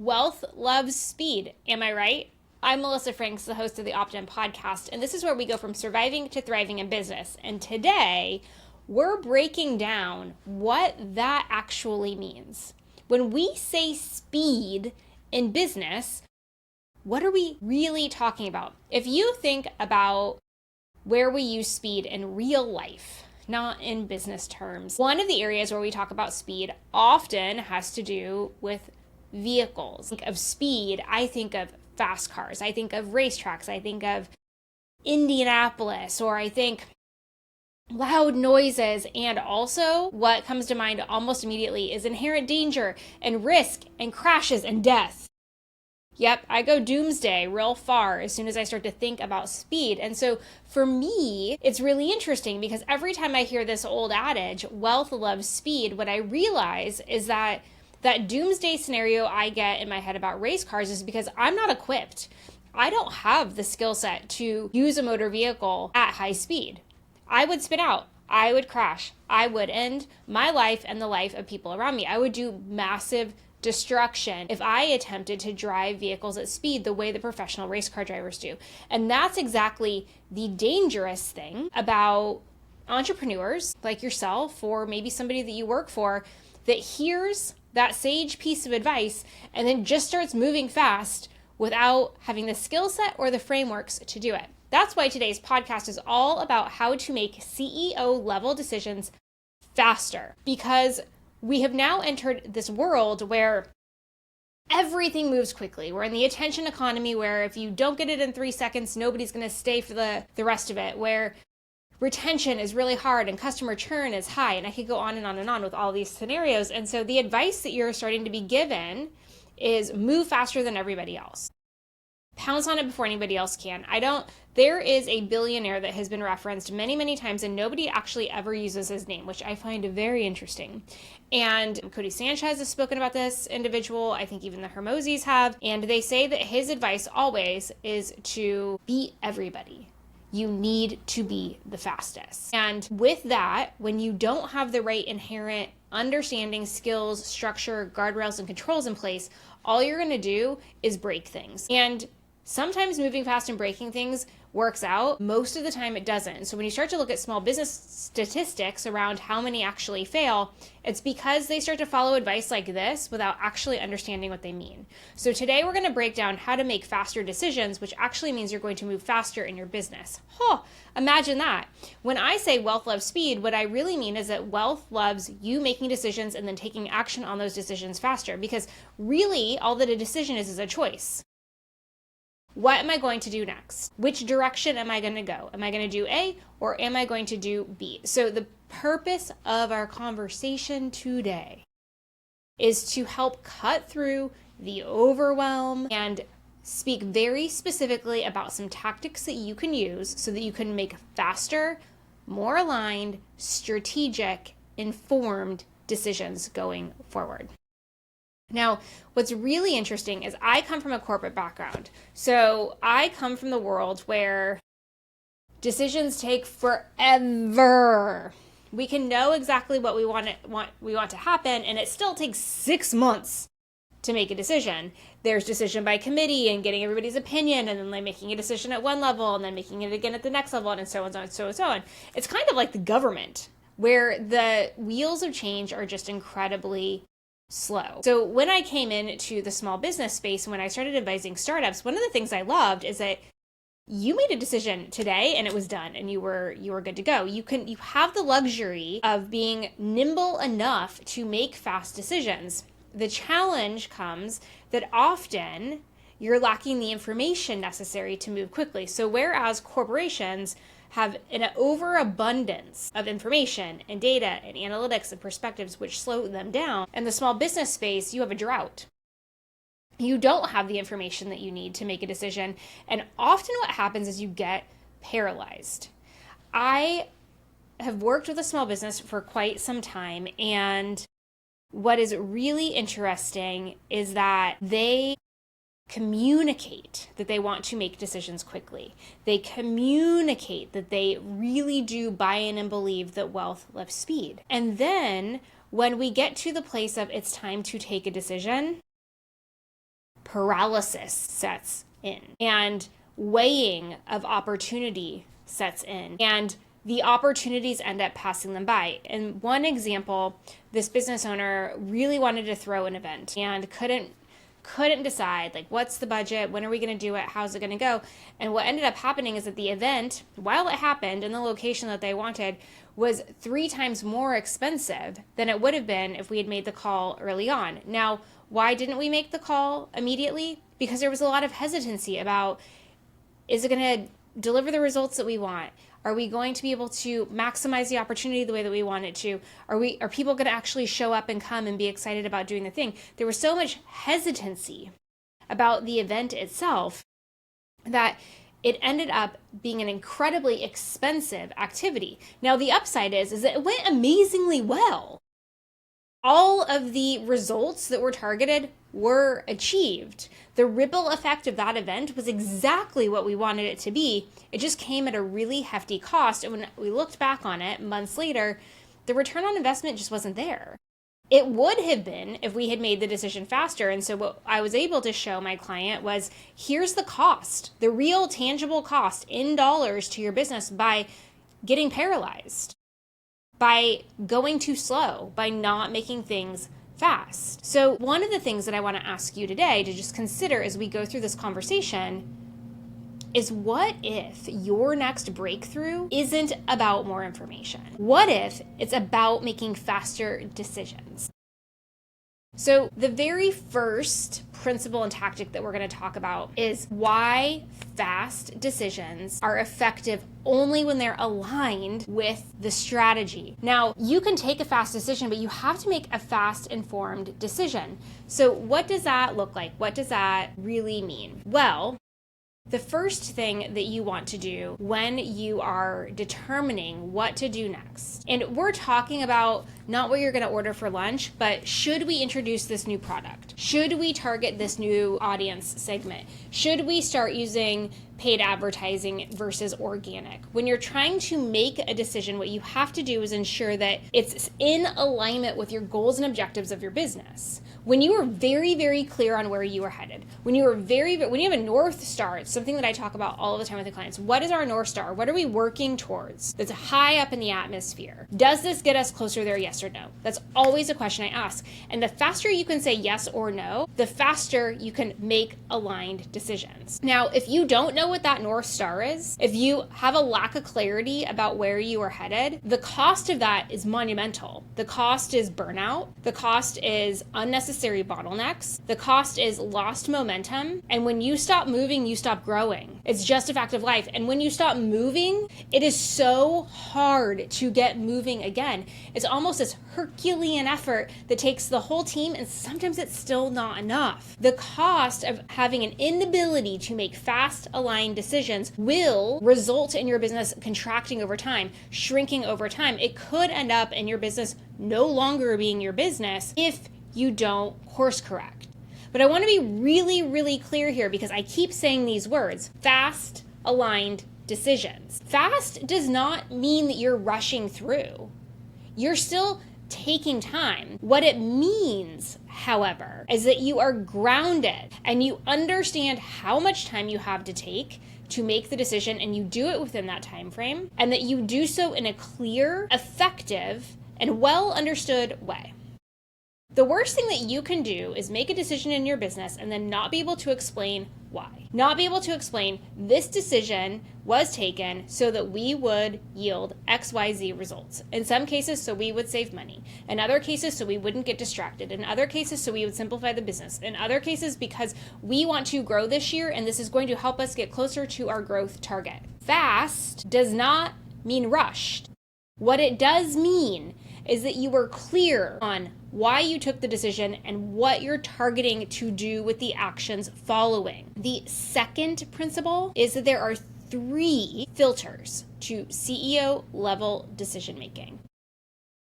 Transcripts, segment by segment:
Wealth loves speed. Am I right? I'm Melissa Franks, the host of the Opt-in podcast, and this is where we go from surviving to thriving in business. And today, we're breaking down what that actually means. When we say speed in business, what are we really talking about? If you think about where we use speed in real life, not in business terms, one of the areas where we talk about speed often has to do with vehicles. Think of speed, I think of fast cars, I think of racetracks, I think of Indianapolis, or I think loud noises. And also what comes to mind almost immediately is inherent danger and risk and crashes and death. Yep, I go doomsday real far as soon as I start to think about speed. And so for me, it's really interesting because every time I hear this old adage, wealth loves speed, what I realize is that doomsday scenario I get in my head about race cars is because I'm not equipped. I don't have the skill set to use a motor vehicle at high speed. I would spin out. I would crash. I would end my life and the life of people around me. I would do massive destruction if I attempted to drive vehicles at speed the way the professional race car drivers do. And that's exactly the dangerous thing about entrepreneurs like yourself, or maybe somebody that you work for, that hears that sage piece of advice and then just starts moving fast without having the skill set or the frameworks to do it. That's why today's podcast is all about how to make CEO level decisions faster, because we have now entered this world where everything moves quickly. We're in the attention economy where if you don't get it in 3 seconds, nobody's going to stay for the rest of it, where retention is really hard and customer churn is high. And I could go on and on and on with all these scenarios. And so the advice that you're starting to be given is move faster than everybody else. Pounce on it before anybody else can. There is a billionaire that has been referenced many, many times and nobody actually ever uses his name, which I find very interesting. And Cody Sanchez has spoken about this individual. I think even the Hermosis have. And they say that his advice always is to beat everybody. You need to be the fastest. And with that, when you don't have the right inherent understanding, skills, structure, guardrails, and controls in place, all you're going to do is break things. And sometimes moving fast and breaking things works out. Most of the time it doesn't. So when you start to look at small business statistics around how many actually fail, it's because they start to follow advice like this without actually understanding what they mean. So today we're going to break down how to make faster decisions, which actually means you're going to move faster in your business. Imagine that. When I say wealth loves speed, what I really mean is that wealth loves you making decisions and then taking action on those decisions faster, because really all that a decision is a choice. What am I going to do next? Which direction am I going to go? Am I going to do A or am I going to do B? So the purpose of our conversation today is to help cut through the overwhelm and speak very specifically about some tactics that you can use so that you can make faster, more aligned, strategic, informed decisions going forward. Now, what's really interesting is I come from a corporate background. So I come from the world where decisions take forever. We can know exactly what we want to happen, and it still takes 6 months to make a decision. There's decision by committee and getting everybody's opinion, and then like making a decision at one level and then making it again at the next level, and so on and so on and so on. It's kind of like the government, where the wheels of change are just incredibly slow. So when I came into the small business space, when I started advising startups, one of the things I loved is that you made a decision today and it was done and you were good to go. You have the luxury of being nimble enough to make fast decisions. The challenge comes that often you're lacking the information necessary to move quickly. So whereas corporations have an overabundance of information and data and analytics and perspectives which slow them down, in the small business space, you have a drought. You don't have the information that you need to make a decision. And often what happens is you get paralyzed. I have worked with a small business for quite some time, and what is really interesting is that they communicate that they want to make decisions quickly. They communicate that they really do buy in and believe that wealth loves speed. And then when we get to the place of it's time to take a decision, paralysis sets in, and weighing of opportunity sets in, and the opportunities end up passing them by. In one example, this business owner really wanted to throw an event and couldn't decide, like, what's the budget, when are we going to do it, how's it going to go. And what ended up happening is that the event, while it happened in the location that they wanted, was 3 times more expensive than it would have been if we had made the call early on. Now, why didn't we make the call immediately? Because there was a lot of hesitancy about, is it going to deliver the results that we want? Are we going to be able to maximize the opportunity the way that we want it to? Are people going to actually show up and come and be excited about doing the thing? There was so much hesitancy about the event itself that it ended up being an incredibly expensive activity. Now, the upside is that it went amazingly well. All of the results that were targeted were achieved. The ripple effect of that event was exactly what we wanted it to be. It just came at a really hefty cost. And when we looked back on it months later, the return on investment just wasn't there. It would have been if we had made the decision faster. And so what I was able to show my client was, here's the cost, the real tangible cost in dollars to your business by getting paralyzed, by going too slow, by not making things fast. So one of the things that I want to ask you today to just consider as we go through this conversation is, what if your next breakthrough isn't about more information? What if it's about making faster decisions? So the very first principle and tactic that we're going to talk about is why fast decisions are effective only when they're aligned with the strategy. Now, you can take a fast decision, but you have to make a fast, informed decision. So what does that look like? What does that really mean? Well, the first thing that you want to do when you are determining what to do next, and we're talking about not what you're going to order for lunch, but should we introduce this new product? Should we target this new audience segment? Should we start using paid advertising versus organic? When you're trying to make a decision, what you have to do is ensure that it's in alignment with your goals and objectives of your business. When you are very, very clear on where you are headed, when you have a North Star, it's something that I talk about all the time with the clients. What is our North Star? What are we working towards that's high up in the atmosphere? Does this get us closer there, yes or no? That's always a question I ask. And the faster you can say yes or no, the faster you can make aligned decisions. Now, if you don't know what that North Star is, if you have a lack of clarity about where you are headed, the cost of that is monumental. The cost is burnout. The cost is unnecessary bottlenecks. The cost is lost momentum. And when you stop moving, you stop growing. It's just a fact of life. And when you stop moving, it is so hard to get moving again. It's almost this Herculean effort that takes the whole team, and sometimes it's still not enough. The cost of having an inability to make fast, aligned decisions will result in your business contracting over time, shrinking over time. It could end up in your business no longer being your business if you don't course correct. But I want to be really, really clear here, because I keep saying these words: fast, aligned decisions. Fast does not mean that you're rushing through. You're still taking time. What it means, however, is that you are grounded and you understand how much time you have to take to make the decision, and you do it within that time frame, and that you do so in a clear, effective, and well understood way. The worst thing that you can do is make a decision in your business and then not be able to explain why. Not be able to explain, this decision was taken so that we would yield XYZ results. In some cases, so we would save money. In other cases, so we wouldn't get distracted. In other cases, so we would simplify the business. In other cases, because we want to grow this year and this is going to help us get closer to our growth target. Fast does not mean rushed. What it does mean is that you were clear on why you took the decision and what you're targeting to do with the actions following. The second principle is that there are 3 filters to CEO level decision making.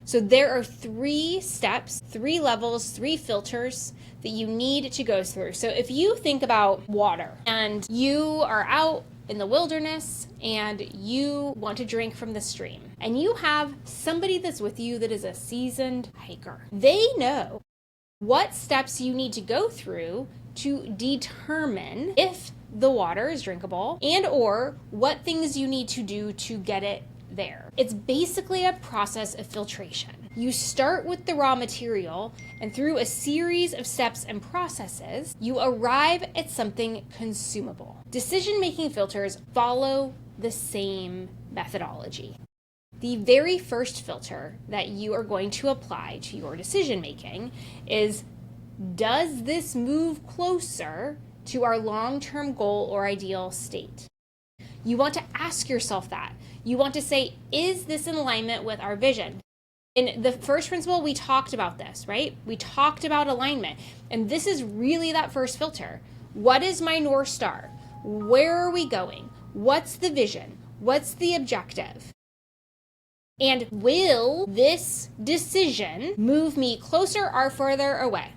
So there are 3 steps, 3 levels, 3 filters that you need to go through. So if you think about water and you are out in the wilderness and you want to drink from the stream, and you have somebody that's with you that is a seasoned hiker, they know what steps you need to go through to determine if the water is drinkable and or what things you need to do to get it there. It's basically a process of filtration. You start with the raw material, and through a series of steps and processes, you arrive at something consumable. Decision-making filters follow the same methodology. The very first filter that you are going to apply to your decision-making is, does this move closer to our long-term goal or ideal state? You want to ask yourself that. You want to say, is this in alignment with our vision? In the first principle, we talked about this, right? We talked about alignment. And this is really that first filter. What is my North Star? Where are we going? What's the vision? What's the objective? And will this decision move me closer or further away?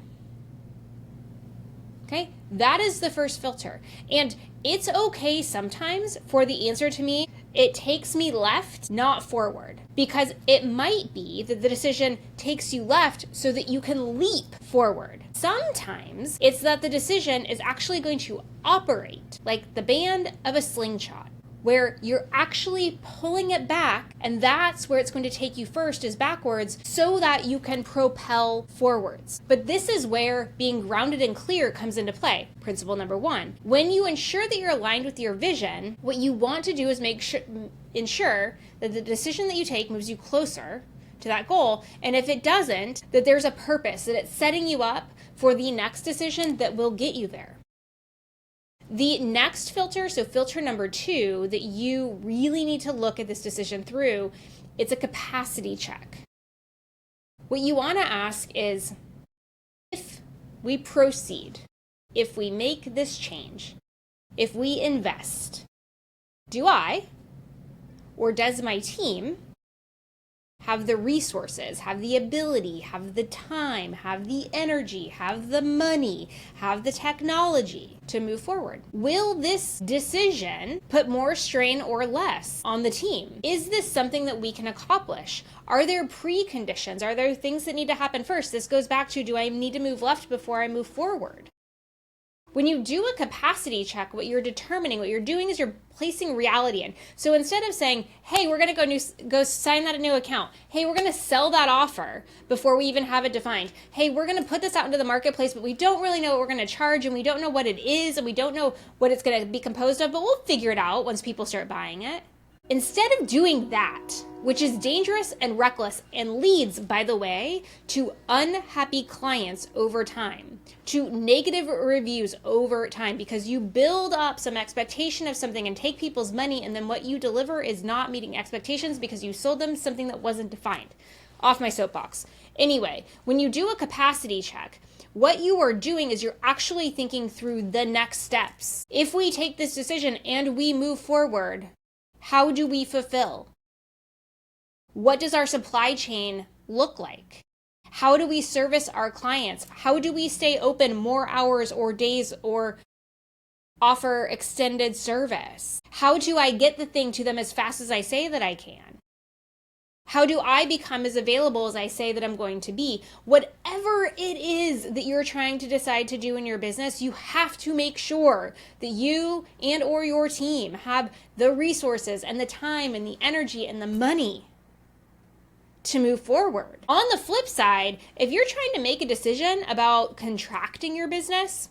Okay, that is the first filter. And it's okay sometimes for the answer to me, it takes me left, not forward. Because it might be that the decision takes you left so that you can leap forward. Sometimes it's that the decision is actually going to operate like the band of a slingshot, where you're actually pulling it back, and that's where it's going to take you first, is backwards, so that you can propel forwards. But this is where being grounded and clear comes into play. Principle number 1. When you ensure that you're aligned with your vision, what you want to do is ensure that the decision that you take moves you closer to that goal, and if it doesn't, that there's a purpose, that it's setting you up for the next decision that will get you there. The next filter, so filter number 2, that you really need to look at this decision through, it's a capacity check. What you want to ask is, if we proceed, if we make this change, if we invest, do I, or does my team, have the resources, have the ability, have the time, have the energy, have the money, have the technology to move forward? Will this decision put more strain or less on the team? Is this something that we can accomplish? Are there preconditions? Are there things that need to happen first? This goes back to, do I need to move left before I move forward? When you do a capacity check, what you're determining, what you're doing is you're placing reality in. So instead of saying, hey, we're going to go sign that new account. Hey, we're going to sell that offer before we even have it defined. Hey, we're going to put this out into the marketplace, but we don't really know what we're going to charge, and we don't know what it is, and we don't know what it's going to be composed of, but we'll figure it out once people start buying it. Instead of doing that, which is dangerous and reckless and leads, by the way, to unhappy clients over time, to negative reviews over time, because you build up some expectation of something and take people's money, and then what you deliver is not meeting expectations because you sold them something that wasn't defined. Off my soapbox. Anyway, when you do a capacity check, what you are doing is you're actually thinking through the next steps. If we take this decision and we move forward, how do we fulfill? What does our supply chain look like? How do we service our clients? How do we stay open more hours or days or offer extended service? How do I get the thing to them as fast as I say that I can? How do I become as available as I say that I'm going to be? Whatever it is that you're trying to decide to do in your business, you have to make sure that you and or your team have the resources and the time and the energy and the money to move forward. On the flip side, if you're trying to make a decision about contracting your business,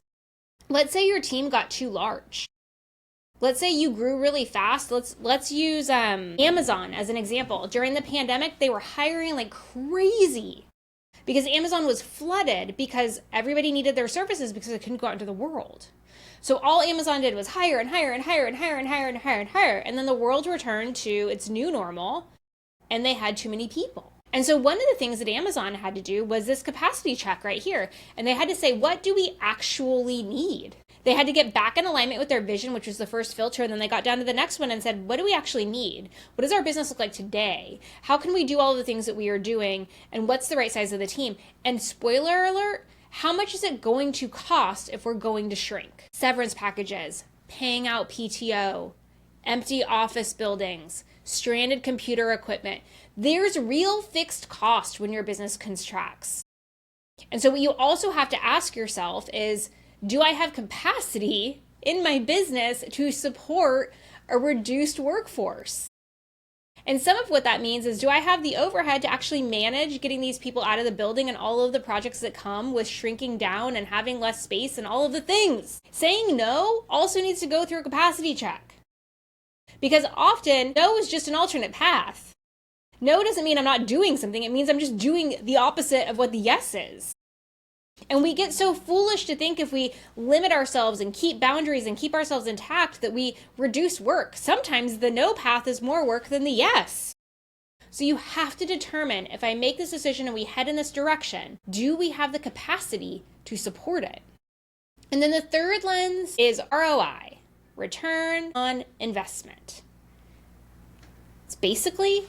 let's say your team got too large. Let's say you grew really fast. Let's use Amazon as an example. During the pandemic, they were hiring like crazy because Amazon was flooded because everybody needed their services because they couldn't go out into the world. So all Amazon did was hire and hire and hire and hire and hire and hire and hire. And then the world returned to its new normal and they had too many people. And so one of the things that Amazon had to do was this capacity check right here. And they had to say, what do we actually need? They had to get back in alignment with their vision, which was the first filter. And then they got down to the next one and said, what do we actually need? What does our business look like today? How can we do all of the things that we are doing? And what's the right size of the team? And spoiler alert, how much is it going to cost if we're going to shrink? Severance packages, paying out PTO, empty office buildings, stranded computer equipment. There's real fixed cost when your business contracts. And so what you also have to ask yourself is, Do I have capacity in my business to support a reduced workforce? And some of what that means is, do I have the overhead to actually manage getting these people out of the building and all of the projects that come with shrinking down and having less space and all of the things? Saying no also needs to go through a capacity check. Because often, no is just an alternate path. No doesn't mean I'm not doing something. It means I'm just doing the opposite of what the yes is. And we get so foolish to think if we limit ourselves and keep boundaries and keep ourselves intact that we reduce work. Sometimes the no path is more work than the yes. So you have to determine, if I make this decision and we head in this direction, do we have the capacity to support it? And then the third lens is ROI, return on investment. It's basically,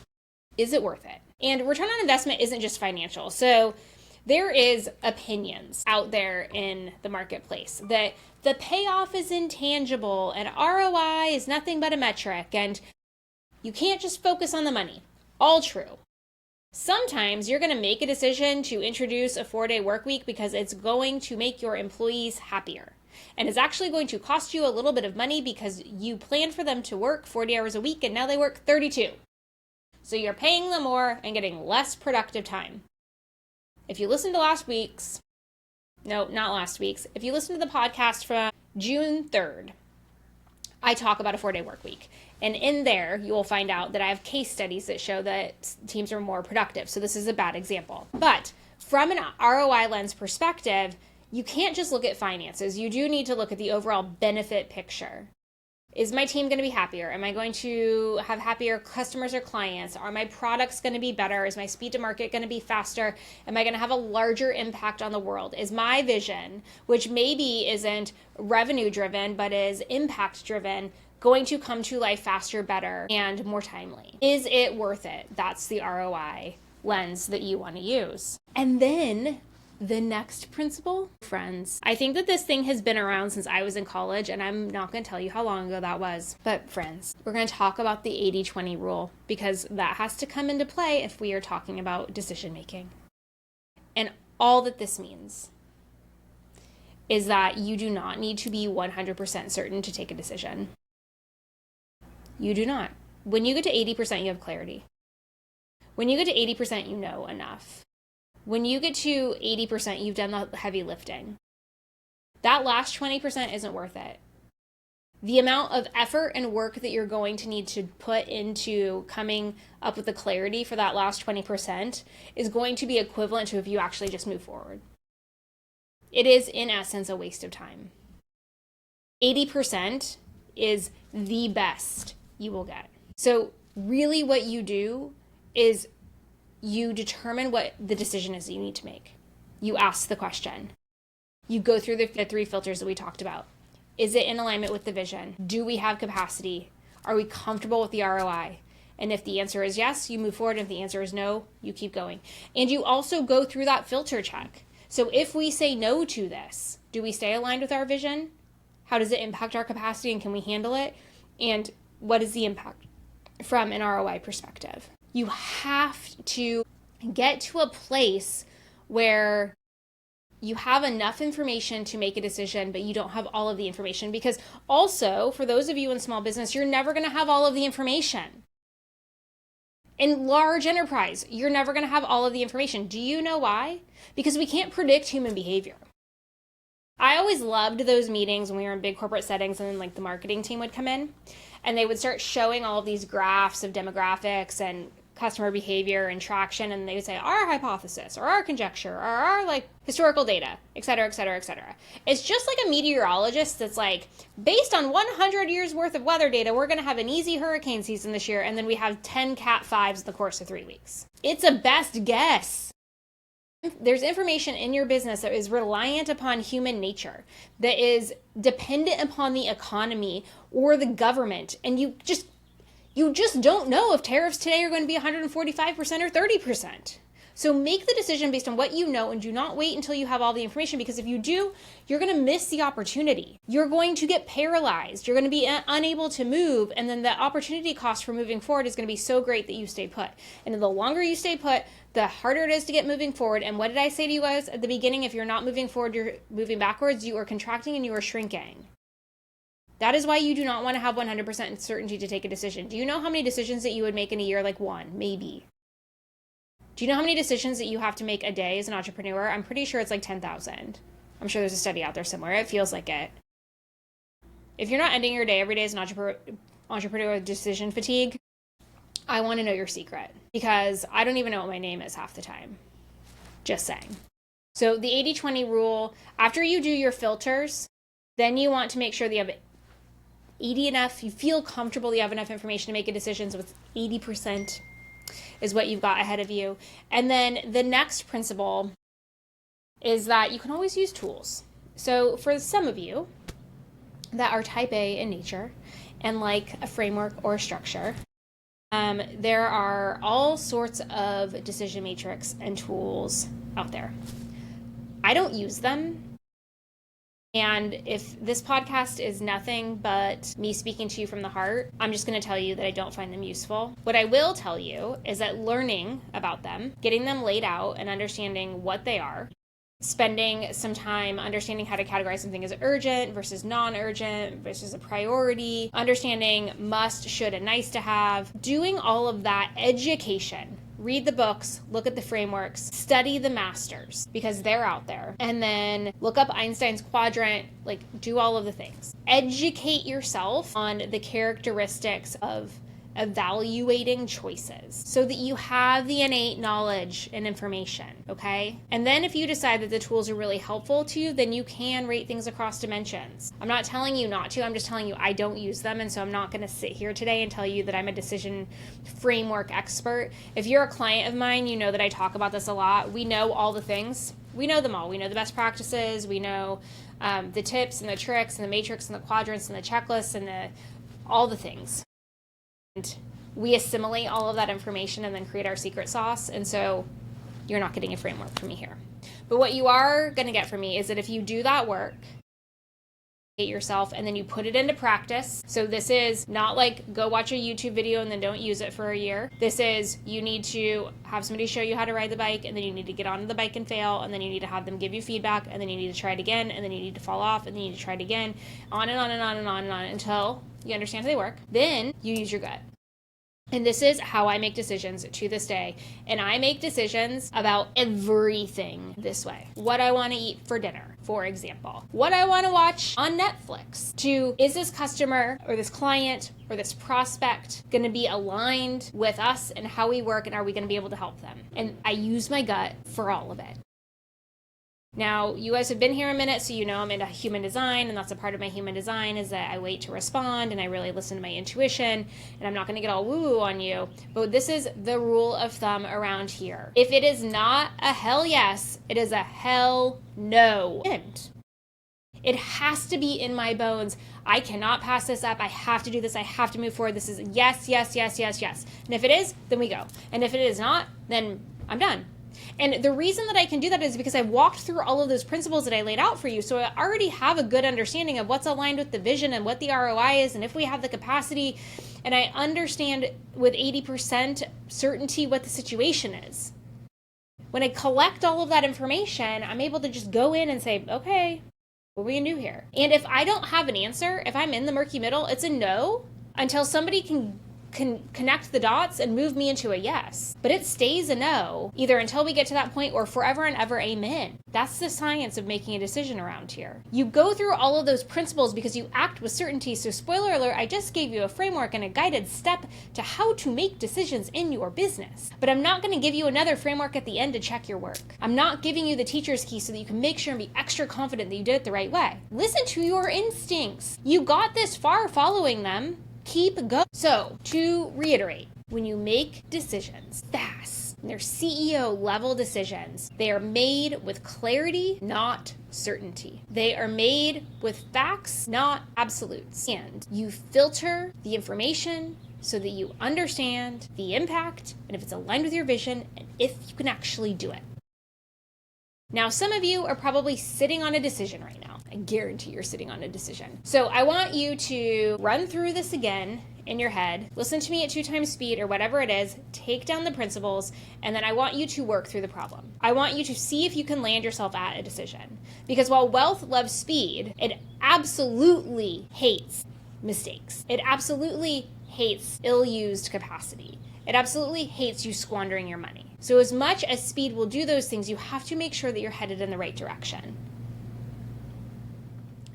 is it worth it? And return on investment isn't just financial. So there is opinions out there in the marketplace that the payoff is intangible and ROI is nothing but a metric and you can't just focus on the money. All true. Sometimes you're going to make a decision to introduce a 4-day work week because it's going to make your employees happier. And it's actually going to cost you a little bit of money because you planned for them to work 40 hours a week and now they work 32. So you're paying them more and getting less productive time. If you listen to if you listen to the podcast from June 3rd, I talk about a 4-day work week. And in there, you will find out that I have case studies that show that teams are more productive. So this is a bad example. But from an ROI lens perspective, you can't just look at finances. You do need to look at the overall benefit picture. Is my team going to be happier? Am I going to have happier customers or clients? Are my products going to be better? Is my speed to market going to be faster? Am I going to have a larger impact on the world? Is my vision, which maybe isn't revenue driven, but is impact driven, going to come to life faster, better, and more timely? Is it worth it? That's the ROI lens that you want to use. And then the next principle, friends. I think that this thing has been around since I was in college, and I'm not going to tell you how long ago that was. But friends, we're going to talk about the 80-20 rule because that has to come into play if we are talking about decision making. And all that this means is that you do not need to be 100% certain to take a decision. You do not. When you get to 80%, you have clarity. When you get to 80%, you know enough. When you get to 80%, you've done the heavy lifting. That last 20% isn't worth it. The amount of effort and work that you're going to need to put into coming up with the clarity for that last 20% is going to be equivalent to if you actually just move forward. It is, in essence, a waste of time. 80% is the best you will get. So really what you do is you determine what the decision is that you need to make. You ask the question. You go through the 3 filters that we talked about. Is it in alignment with the vision? Do we have capacity? Are we comfortable with the ROI? And if the answer is yes, you move forward. If the answer is no, you keep going. And you also go through that filter check. So if we say no to this, do we stay aligned with our vision? How does it impact our capacity and can we handle it? And what is the impact from an ROI perspective? You have to get to a place where you have enough information to make a decision, but you don't have all of the information. Because also, for those of you in small business, you're never going to have all of the information. In large enterprise, you're never going to have all of the information. Do you know why? Because we can't predict human behavior. I always loved those meetings when we were in big corporate settings and then the marketing team would come in and they would start showing all of these graphs of demographics and customer behavior and traction, and they would say our hypothesis or our conjecture or our historical data, et cetera, et cetera, et cetera. It's just like a meteorologist that's based on 100 years worth of weather data, we're going to have an easy hurricane season this year, and then we have 10 Cat 5s in the course of 3 weeks. It's a best guess. There's information in your business that is reliant upon human nature, that is dependent upon the economy or the government, and you just don't know if tariffs today are going to be 145% or 30%. So make the decision based on what you know and do not wait until you have all the information, because if you do, you're going to miss the opportunity. You're going to get paralyzed. You're going to be unable to move. And then the opportunity cost for moving forward is going to be so great that you stay put. And the longer you stay put, the harder it is to get moving forward. And what did I say to you guys at the beginning? If you're not moving forward, you're moving backwards. You are contracting and you are shrinking. That is why you do not want to have 100% certainty to take a decision. Do you know how many decisions that you would make in a year? Like one, maybe. Do you know how many decisions that you have to make a day as an entrepreneur? I'm pretty sure it's like 10,000. I'm sure there's a study out there somewhere. It feels like it. If you're not ending your day every day as an entrepreneur with decision fatigue, I want to know your secret, because I don't even know what my name is half the time. Just saying. So the 80-20 rule, after you do your filters, then you want to make sure that you have 80 enough, you feel comfortable, you have enough information to make a decision. So it's 80% is what you've got ahead of you. And then the next principle is that you can always use tools. So for some of you that are type A in nature and like a framework or a structure, there are all sorts of decision matrix and tools out there. I don't use them. And if this podcast is nothing but me speaking to you from the heart, I'm just going to tell you that I don't find them useful. What I will tell you is that learning about them, getting them laid out and understanding what they are, spending some time understanding how to categorize something as urgent versus non-urgent versus a priority, understanding must, should, and nice to have, doing all of that education. Read the books, look at the frameworks, study the masters because they're out there. And then look up Einstein's quadrant, like do all of the things. Educate yourself on the characteristics of evaluating choices so that you have the innate knowledge and information, okay? And then if you decide that the tools are really helpful to you, then you can rate things across dimensions. I'm not telling you not to, I'm just telling you I don't use them, and so I'm not gonna sit here today and tell you that I'm a decision framework expert. If you're a client of mine, you know that I talk about this a lot. We know all the things. We know them all. We know the best practices. We know the tips and the tricks and the matrix and the quadrants and the checklists and all the things. And we assimilate all of that information and then create our secret sauce. And so you're not getting a framework from me here. But what you are going to get from me is that if you do that work, yourself, and then you put it into practice. So this is not like go watch a YouTube video and then don't use it for a year. This is you need to have somebody show you how to ride the bike, and then you need to get onto the bike and fail, and then you need to have them give you feedback, and then you need to try it again, and then you need to fall off, and then you need to try it again, on and on and on and on and on until you understand how they work. Then you use your gut. And this is how I make decisions to this day. And I make decisions about everything this way. What I want to eat for dinner, for example. What I want to watch on Netflix. Is this customer or this client or this prospect going to be aligned with us and how we work, and are we going to be able to help them? And I use my gut for all of it. Now, you guys have been here a minute, so you know I'm into human design, and that's a part of my human design is that I wait to respond, and I really listen to my intuition, and I'm not going to get all woo-woo on you, but this is the rule of thumb around here. If it is not a hell yes, it is a hell no. And it has to be in my bones. I cannot pass this up. I have to do this. I have to move forward. This is yes, yes, yes, yes, yes. And if it is, then we go. And if it is not, then I'm done. And the reason that I can do that is because I walked through all of those principles that I laid out for you. So I already have a good understanding of what's aligned with the vision and what the ROI is and if we have the capacity. And I understand with 80% certainty what the situation is. When I collect all of that information, I'm able to just go in and say, okay, what are we gonna do here? And if I don't have an answer, if I'm in the murky middle, it's a no until somebody can connect the dots and move me into a yes. But it stays a no, either until we get to that point or forever and ever amen. That's the science of making a decision around here. You go through all of those principles because you act with certainty. So spoiler alert, I just gave you a framework and a guided step to how to make decisions in your business. But I'm not gonna give you another framework at the end to check your work. I'm not giving you the teacher's key so that you can make sure and be extra confident that you did it the right way. Listen to your instincts. You got this far following them. Keep going. So, to reiterate, when you make decisions fast, they're CEO level decisions, they are made with clarity, not certainty. They are made with facts, not absolutes. And you filter the information so that you understand the impact and if it's aligned with your vision and if you can actually do it. Now, some of you are probably sitting on a decision right now. I guarantee you're sitting on a decision. So I want you to run through this again in your head, listen to me at 2 times speed or whatever it is, take down the principles, and then I want you to work through the problem. I want you to see if you can land yourself at a decision. Because while wealth loves speed, it absolutely hates mistakes. It absolutely hates ill-used capacity. It absolutely hates you squandering your money. So as much as speed will do those things, you have to make sure that you're headed in the right direction.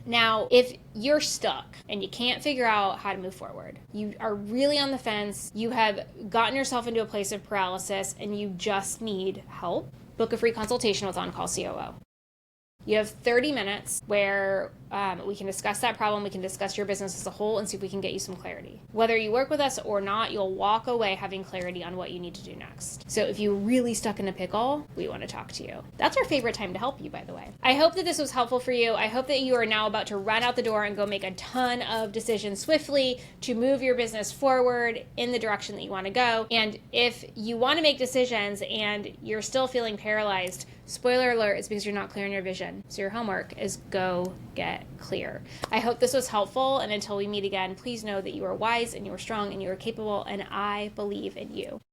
Now, if you're stuck and you can't figure out how to move forward, you are really on the fence, you have gotten yourself into a place of paralysis, and you just need help, book a free consultation with On-Call COO. You have 30 minutes where we can discuss that problem, we can discuss your business as a whole, and see if we can get you some clarity. Whether you work with us or not, you'll walk away having clarity on what you need to do next. So if you're really stuck in a pickle, we want to talk to you. That's our favorite time to help you, by the way. I hope that this was helpful for you. I hope that you are now about to run out the door and go make a ton of decisions swiftly to move your business forward in the direction that you want to go. And if you want to make decisions and you're still feeling paralyzed, spoiler alert, it's because you're not clear on your vision. So your homework is go get clear. I hope this was helpful, and until we meet again, please know that you are wise and you are strong and you are capable, and I believe in you.